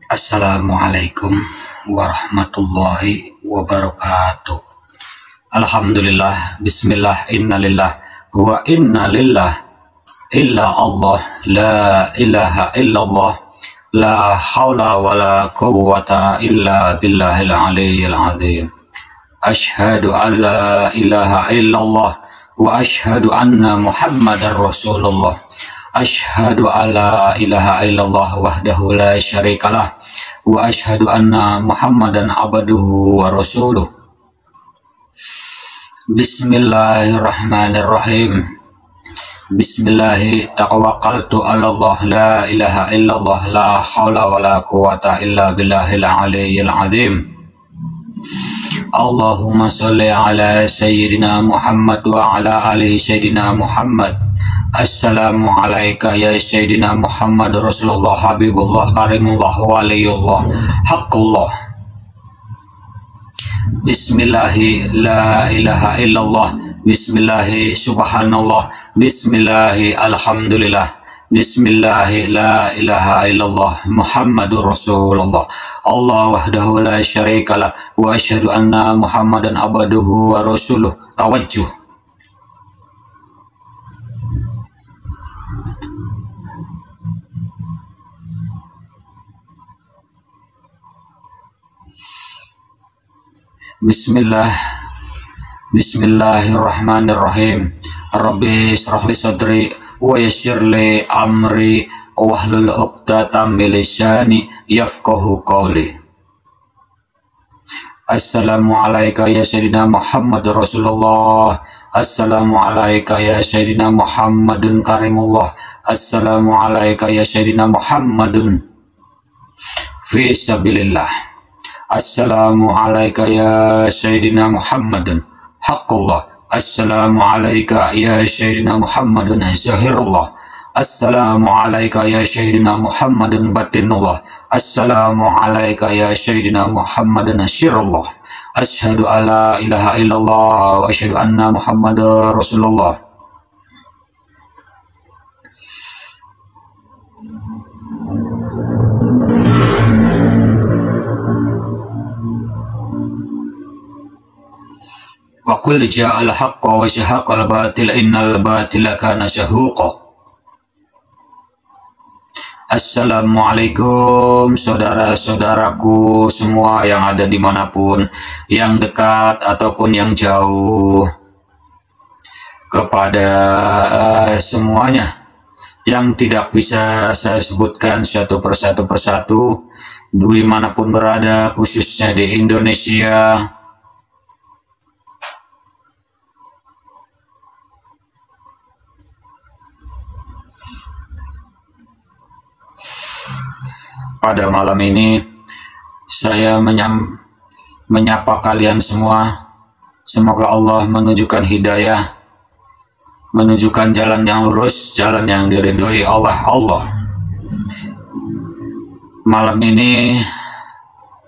Assalamualaikum warahmatullahi wabarakatuh. Alhamdulillah, bismillah, innalillah wa inna lillah illa Allah, la ilaha illallah, la hawla wa la quwwata illa billahil aliyyil azim. Ashhadu an la ilaha illallah wa ashhadu anna Muhammadar Rasulullah. Ashhadu an la ilaha illallah wahdahu la syarikalah wa ashhadu anna Muhammadan abduhu wa rasuluh. Bismillahirrahmanirrahim. Bismillahi tawakkaltu ala Allah, la ilaha illallah, la hawla wa la quwwata illa billahil aliyyil azim. Allahumma sholli ala sayyidina Muhammad wa ala ali sayyidina Muhammad. Assalamu alayka ya sayyidina Muhammad Rasulullah Habibullah Karimullah Waliyullah Haqqullah. Bismillahi la ilaha illallah, bismillahi subhanallah, bismillahi alhamdulillah, bismillahi la ilaha illallah Muhammadur Rasulullah. Allah wahdahu la syarikalah wa asyhadu anna Muhammadan abduhu wa rasuluh. Tawajjuh. Bismillahirrahmanirrahim. Rabbi israh li sadri wa yassir li amri wahlul 'uqdatam min lisani yafqahu qawli. Assalamu alayka ya sayyidina Muhammad Rasulullah. Assalamu alayka ya sayyidina Muhammadun Karimullah. Assalamu alayka ya sayyidina Muhammadun fi sabilillah. Assalamu alayka ya sayyidina Muhammadun haqqullah. Assalamu alayka ya sayyidina Muhammadun zahirullah. Assalamu alayka ya sayyidina Muhammadun batinullah. Assalamu alayka ya sayyidina Muhammadun sirrullah. Asyhadu an la ilaha illallah wa asyhadu anna Muhammadar Rasulullah. Wa qul ja'al haqqa wa syahaqal batil innal batila kana syahuqa. Assalamualaikum saudara-saudaraku semua yang ada dimanapun, yang dekat ataupun yang jauh, kepada semuanya yang tidak bisa saya sebutkan satu persatu dimanapun berada, khususnya di Indonesia. Pada malam ini saya menyapa kalian semua. Semoga Allah menunjukkan hidayah, menunjukkan jalan yang lurus, jalan yang diridhoi Allah. Malam ini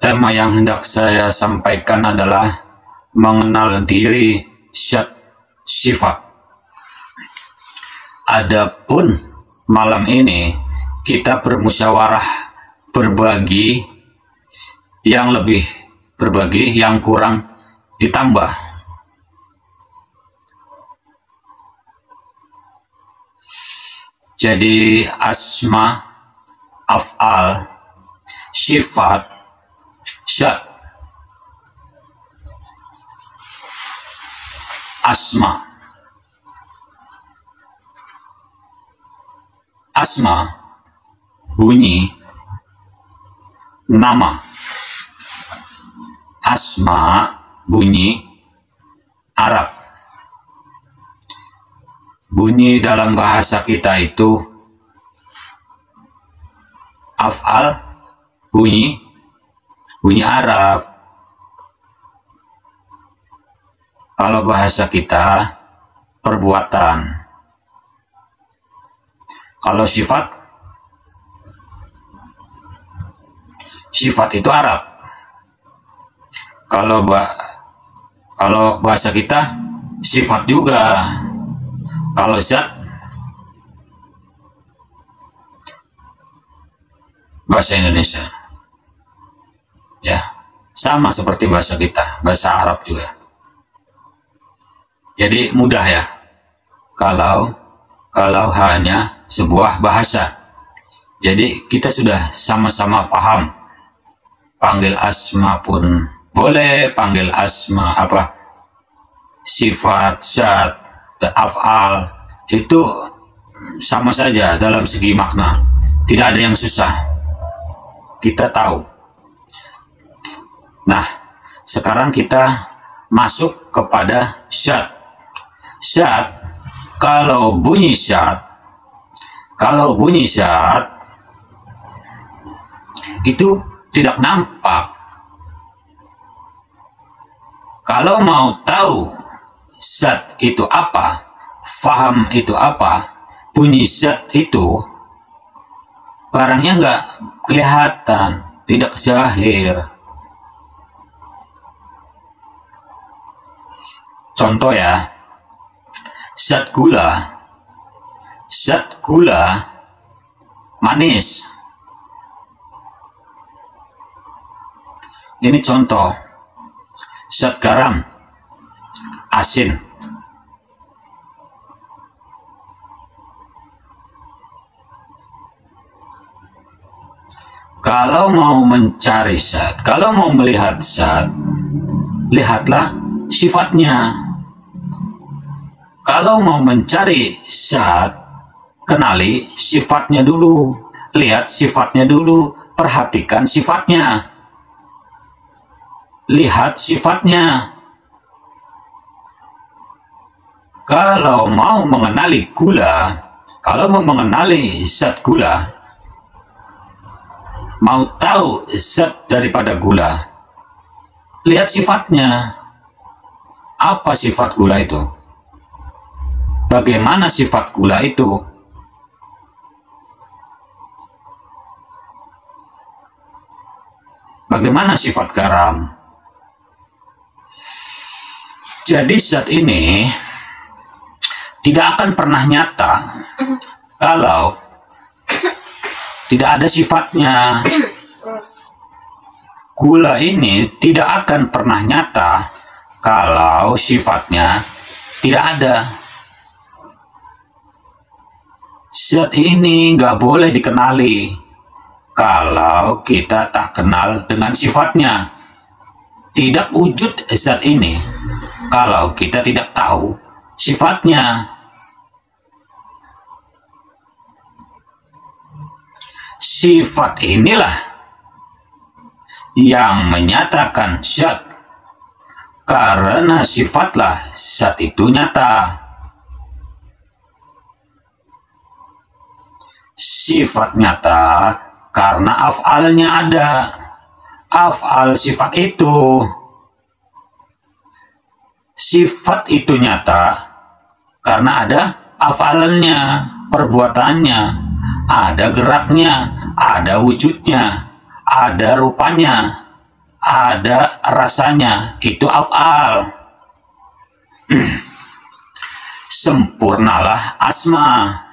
tema yang hendak saya sampaikan adalah mengenal diri, sifat. Adapun malam ini kita bermusyawarah, berbagi, yang lebih berbagi, yang kurang ditambah. Jadi asma, af'al, sifat, syat. Asma. Asma bunyi nama. Asma bunyi Arab. Bunyi dalam bahasa kita itu af'al bunyi bunyi Arab. Kalau bahasa kita perbuatan. Kalau sifat itu Arab. Kalau bahasa kita sifat juga. Kalau zat bahasa Indonesia. Ya, sama seperti bahasa kita, bahasa Arab juga. Jadi mudah ya. Kalau hanya sebuah bahasa. Jadi kita sudah sama-sama paham. Panggil asma pun boleh, panggil asma apa? Sifat, zat, af'al itu sama saja dalam segi makna. Tidak ada yang susah. Kita tahu. Nah, sekarang kita masuk kepada zat. Zat, kalau bunyi zat itu tidak nampak. Kalau mau tahu zat itu apa, faham itu apa, bunyi zat itu barangnya nggak kelihatan, tidak zahir. Contoh ya, zat gula manis. Ini contoh. Zat garam asin. Kalau mau mencari zat, kalau mau melihat zat, lihatlah sifatnya. Kalau mau mencari zat, kenali sifatnya dulu. Lihat sifatnya dulu. Perhatikan sifatnya. Lihat sifatnya. Kalau mau mengenali gula, kalau mau mengenali zat gula, mau tahu zat daripada gula, lihat sifatnya. Apa sifat gula itu? Bagaimana sifat gula itu? Bagaimana sifat garam? Jadi zat ini tidak akan pernah nyata kalau tidak ada sifatnya. Gula ini tidak akan pernah nyata kalau sifatnya tidak ada. Zat ini nggak boleh dikenali kalau kita tak kenal dengan sifatnya. Tidak wujud zat ini kalau kita tidak tahu sifatnya. Sifat inilah yang menyatakan zat, karena sifatlah zat itu nyata. Sifat nyata karena af'alnya ada. Af'al sifat itu. Sifat itu nyata karena ada af'alnya, perbuatannya, ada geraknya, ada wujudnya, ada rupanya, ada rasanya. Itu af'al. Sempurnalah asma.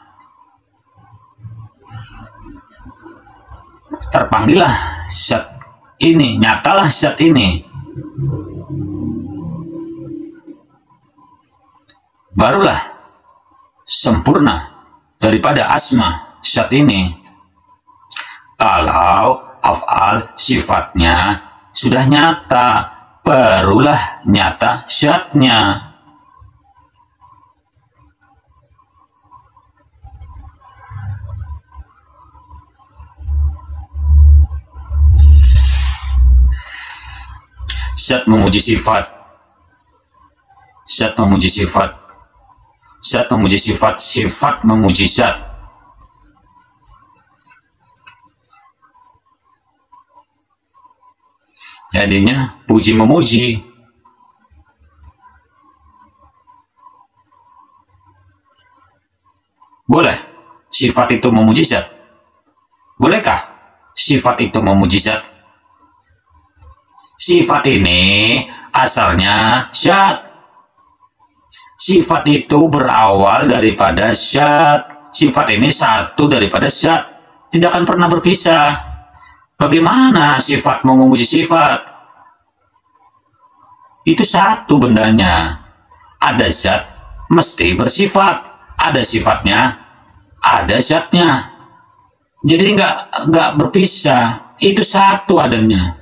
Terpanggillah zat ini, nyatalah zat ini. Barulah sempurna daripada asma zat ini. Kalau af'al sifatnya sudah nyata, barulah nyata zatnya. Zat memuji sifat. Zat memuji sifat. Zat memuji sifat. Sifat memuji zat. Jadinya puji memuji. Boleh sifat itu memuji zat? Bolehkah sifat itu memuji zat? Sifat ini asalnya zat. Sifat itu berawal daripada zat. Sifat ini satu daripada zat. Tidak akan pernah berpisah. Bagaimana sifat mau memuji sifat? Itu satu bendanya. Ada zat, mesti bersifat. Ada sifatnya, ada zatnya. Jadi nggak berpisah. Itu satu adanya.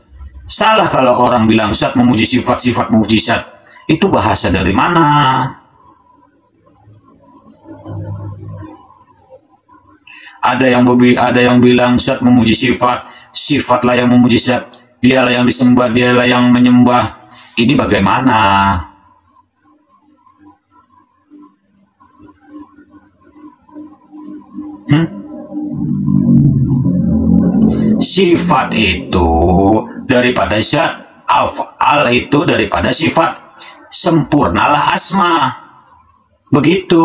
Salah kalau orang bilang zat memuji sifat, sifat memuji zat. Itu bahasa dari mana? Ada yang bilang zat memuji sifat, sifatlah yang memuji zat. Dialah yang disembah, dialah yang menyembah. Ini bagaimana? Sifat itu daripada zat, af'al itu daripada sifat. Sempurnalah asma. Begitu.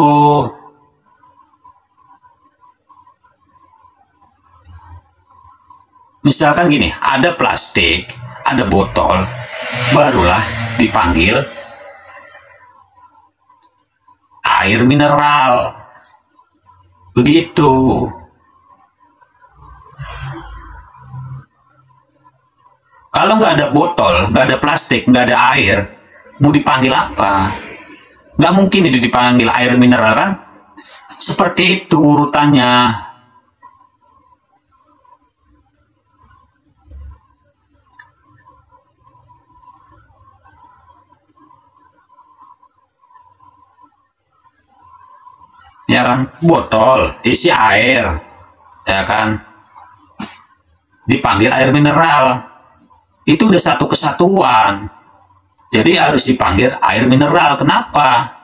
Misalkan gini, ada plastik, ada botol, barulah dipanggil air mineral. Begitu. Kalau nggak ada botol, nggak ada plastik, nggak ada air, mau dipanggil apa? Nggak mungkin itu dipanggil air mineral kan? Seperti itu urutannya. Ya kan, botol isi air, ya kan, dipanggil air mineral. Itu udah satu kesatuan. Jadi harus dipanggil air mineral. Kenapa?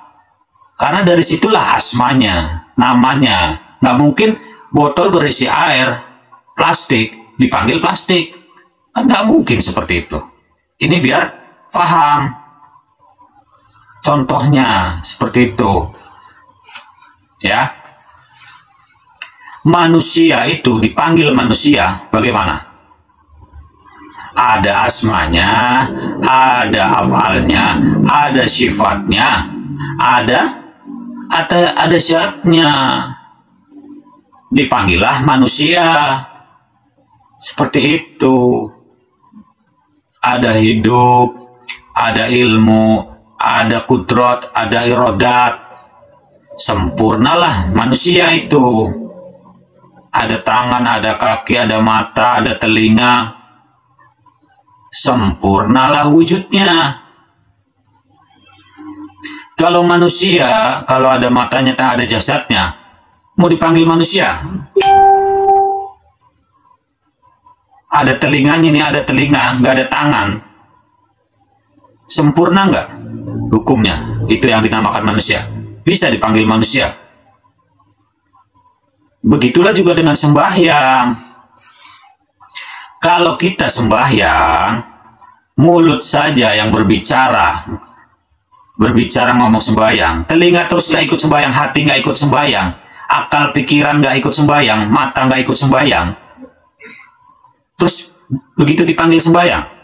Karena dari situlah asmanya, namanya. Nggak mungkin botol berisi air, plastik, dipanggil plastik. Kan nggak mungkin seperti itu. Ini biar paham. Contohnya seperti itu. Ya. Manusia itu dipanggil manusia bagaimana? Ada asmanya, ada afalnya, ada sifatnya, ada zatnya. Dipanggillah manusia. Seperti itu. Ada hidup, ada ilmu, ada kudrat, ada irodat. Sempurnalah manusia itu. Ada tangan, ada kaki, ada mata, ada telinga. Sempurnalah wujudnya. Kalau manusia, kalau ada matanya, tak ada jasadnya, mau dipanggil manusia? Ada telinganya nih, ada telinga, nggak ada tangan. Sempurna nggak hukumnya? Itu yang dinamakan manusia. Bisa dipanggil manusia. Begitulah juga dengan sembahyang. Kalau kita sembahyang, mulut saja yang berbicara ngomong sembahyang, telinga terus gak ikut sembahyang, hati gak ikut sembahyang, akal pikiran gak ikut sembahyang, mata gak ikut sembahyang, terus begitu dipanggil sembahyang.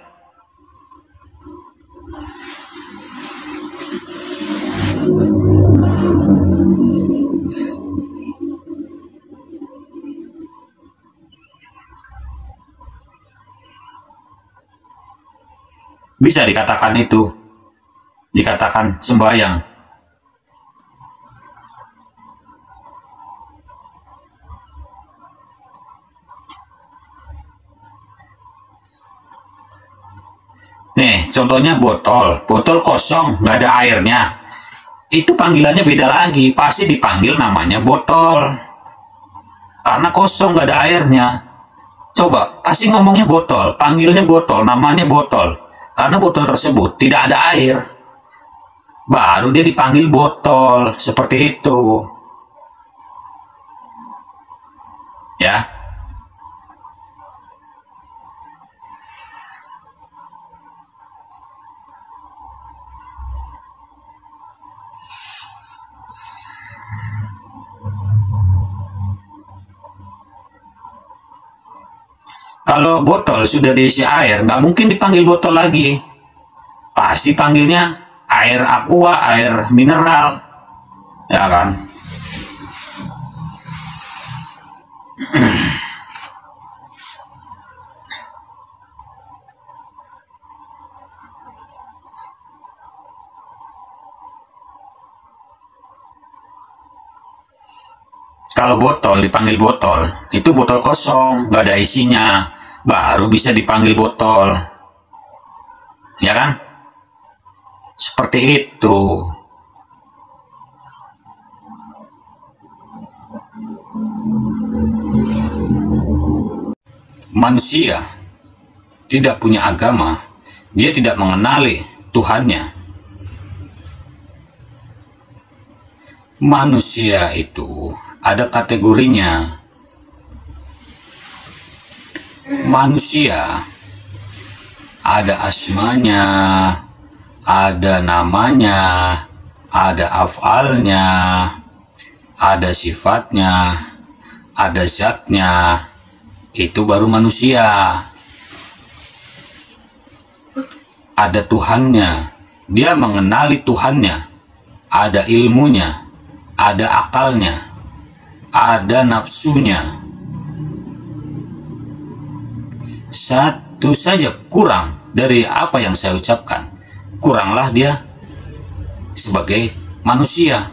Bisa dikatakan itu, dikatakan sembahyang. Nih, contohnya botol kosong, nggak ada airnya. Itu panggilannya beda lagi, pasti dipanggil namanya botol. Karena kosong, nggak ada airnya. Coba, pasti ngomongnya botol, panggilnya botol, namanya botol. Karena botol tersebut tidak ada air. Baru dia dipanggil botol, seperti itu. Ya. Kalau botol sudah diisi air, nggak mungkin dipanggil botol lagi. Pasti panggilnya air aqua, air mineral, ya kan? Kalau botol dipanggil botol, itu botol kosong, nggak ada isinya, baru bisa dipanggil botol, ya kan? Seperti itu. Manusia tidak punya agama, dia tidak mengenali Tuhannya. Manusia itu ada kategorinya. Manusia ada asmanya, ada namanya, ada afalnya, ada sifatnya, ada zatnya. Itu baru manusia. Ada Tuhannya, dia mengenali Tuhannya, ada ilmunya, ada akalnya, ada nafsunya. Satu saja kurang dari apa yang saya ucapkan, kuranglah dia sebagai manusia.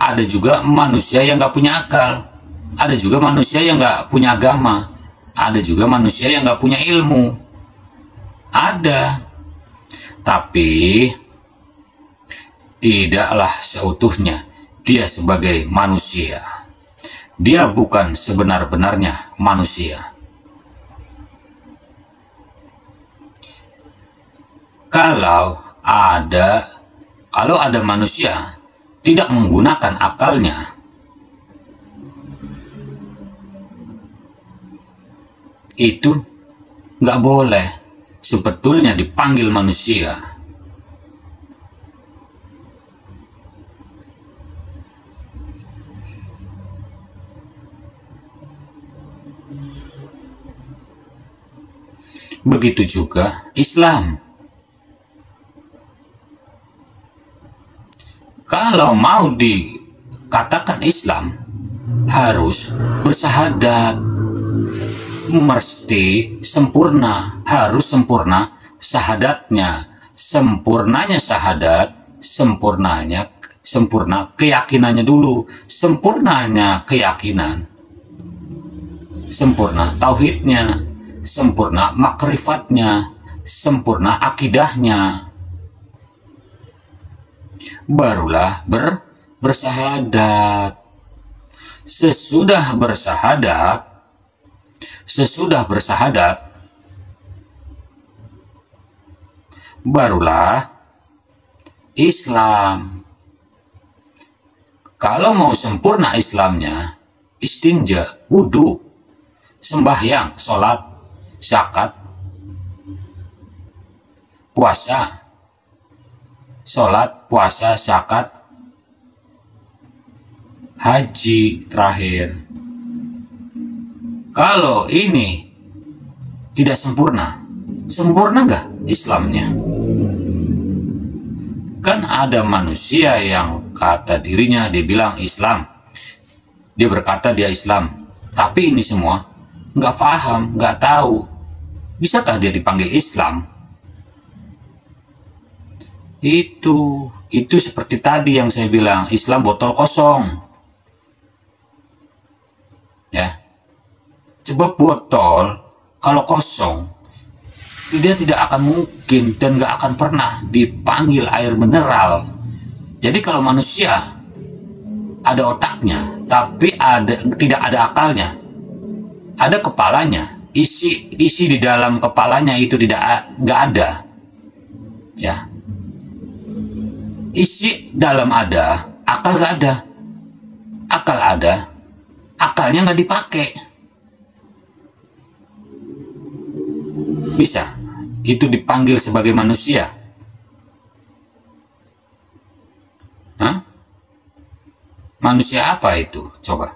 Ada juga manusia yang nggak punya akal, ada juga manusia yang nggak punya agama, ada juga manusia yang nggak punya ilmu. Ada, tapi tidaklah seutuhnya dia sebagai manusia. Dia bukan sebenar-benarnya manusia. Kalau ada manusia tidak menggunakan akalnya, itu nggak boleh sebetulnya dipanggil manusia. Begitu juga Islam. Kalau mau dikatakan Islam, harus bersyahadat, mesti sempurna, harus sempurna syahadatnya. Sempurnanya syahadat, sempurna keyakinannya dulu, sempurnanya keyakinan, sempurna tauhidnya, sempurna makrifatnya, sempurna akidahnya, barulah bersyahadat. Sesudah bersyahadat, barulah Islam. Kalau mau sempurna Islamnya, istinja, wudhu, sembahyang, sholat, zakat, puasa, sholat, puasa, zakat, haji terakhir. Kalau ini tidak sempurna, sempurna nggak Islamnya? Kan ada manusia yang kata dirinya dia bilang Islam, dia berkata dia Islam, tapi ini semua nggak paham, nggak tahu. Bisakah dia dipanggil Islam? Itu seperti tadi yang saya bilang, Islam botol kosong. Ya. Sebab botol kalau kosong, dia tidak akan mungkin dan nggak akan pernah dipanggil air mineral. Jadi kalau manusia ada otaknya, tapi tidak ada akalnya, ada kepalanya, isi di dalam kepalanya itu nggak ada, ya. Isi dalam ada, akal nggak ada. Akal ada, akalnya nggak dipakai. Bisa itu dipanggil sebagai manusia? Hah? Manusia apa itu? Coba.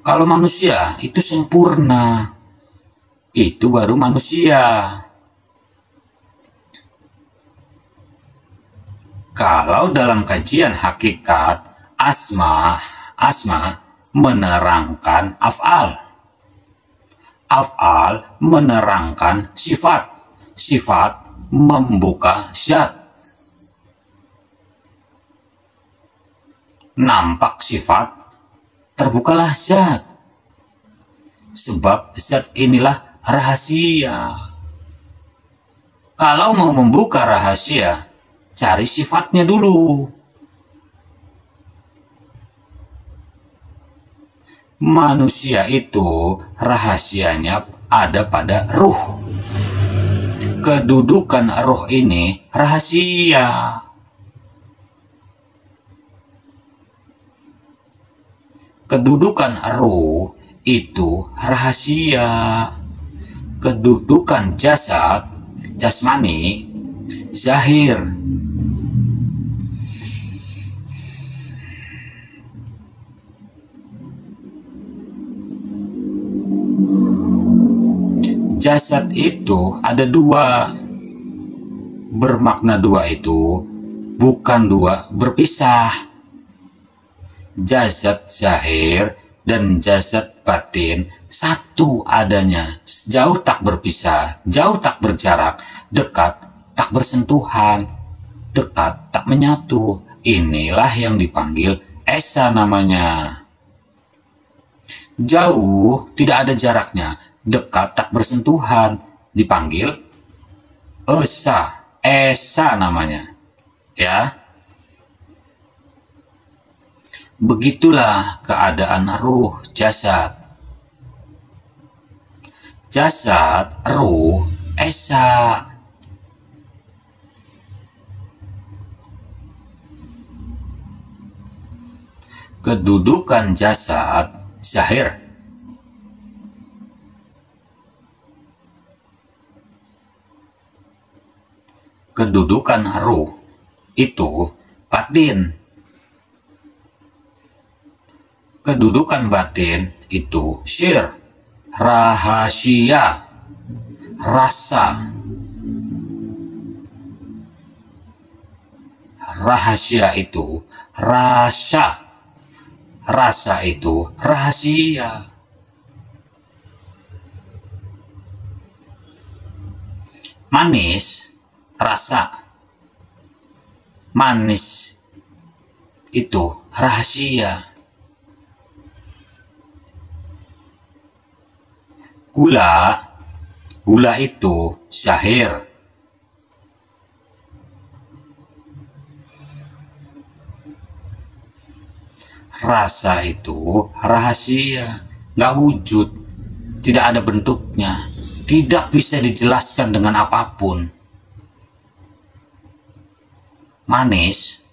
Kalau manusia itu sempurna, itu baru manusia. Kalau dalam kajian hakikat, asma menerangkan af'al. Af'al menerangkan sifat. Sifat membuka zat. Nampak sifat, terbukalah zat. Sebab zat inilah rahasia. Kalau mau membuka rahasia, cari sifatnya dulu. Manusia itu rahasianya ada pada ruh. Kedudukan ruh ini rahasia. Kedudukan ruh itu rahasia. Kedudukan jasad, jasmani, zahir. Jasad itu ada dua. Bermakna dua itu bukan dua berpisah. Jasad zahir dan jasad batin satu adanya. Jauh tak berpisah, jauh tak berjarak, dekat tak bersentuhan, dekat tak menyatu. Inilah yang dipanggil esa namanya. Jauh tidak ada jaraknya, dekat tak bersentuhan, dipanggil esa namanya. Ya. Begitulah keadaan ruh jasad. Jasad, ruh, esa. Kedudukan jasad, zahir. Kedudukan ruh itu batin. Kedudukan batin itu syir, rahasia, rasa. Rahasia itu rasa. Rasa itu rahasia. Manis, rasa. Manis itu rahasia. Gula itu zahir. Rasa itu rahasia, nggak wujud, tidak ada bentuknya, tidak bisa dijelaskan dengan apapun. Manis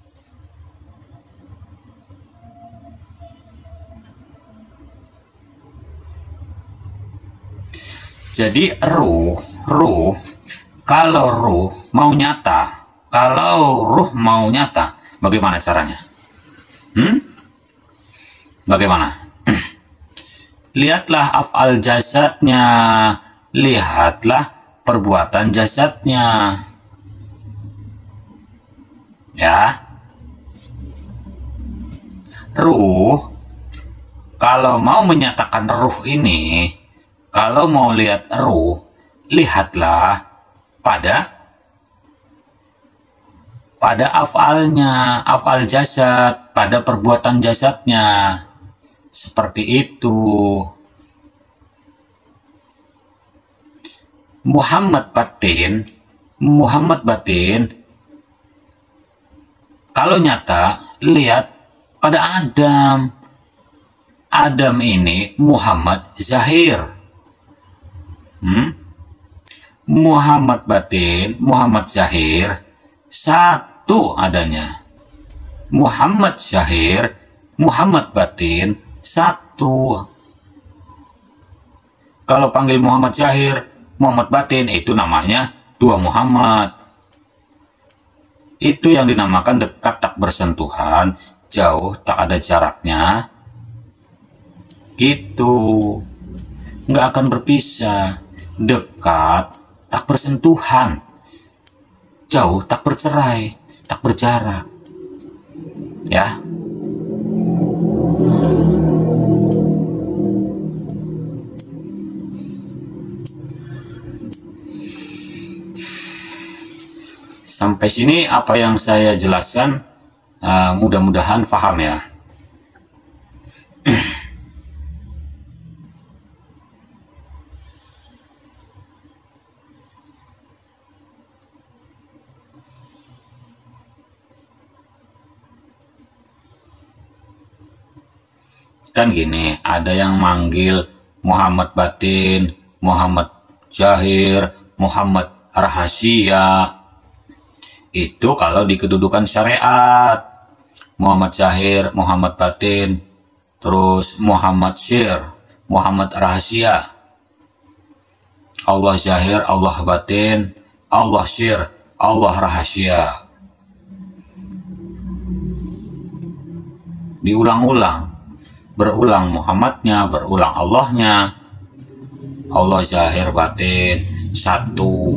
jadi ruh kalau ruh mau nyata, bagaimana caranya? Bagaimana? Lihatlah af'al jasadnya, lihatlah perbuatan jasadnya. Ya. Ruh, kalau mau menyatakan ruh ini, kalau mau lihat ruh, lihatlah pada afalnya, afal jasad, pada perbuatan jasadnya. Seperti itu. Muhammad batin, kalau nyata, lihat pada Adam. Adam ini Muhammad zahir. Muhammad batin, Muhammad zahir, satu adanya. Muhammad zahir, Muhammad batin, satu. Kalau panggil Muhammad zahir, Muhammad batin, itu namanya dua Muhammad. Itu yang dinamakan dekat tak bersentuhan, jauh tak ada jaraknya. Gitu. Nggak akan berpisah. Dekat tak bersentuhan, jauh tak bercerai, tak berjarak. Ya. Sampai sini apa yang saya jelaskan mudah-mudahan paham ya. Kan gini, ada yang manggil Muhammad batin, Muhammad zahir, Muhammad rahasia. Itu kalau di kedudukan syariat. Muhammad zahir, Muhammad batin, terus Muhammad syir, Muhammad rahasia. Allah zahir, Allah batin, Allah syir, Allah rahasia. Diulang-ulang. Berulang Muhammadnya, berulang Allahnya. Allah zahir batin satu.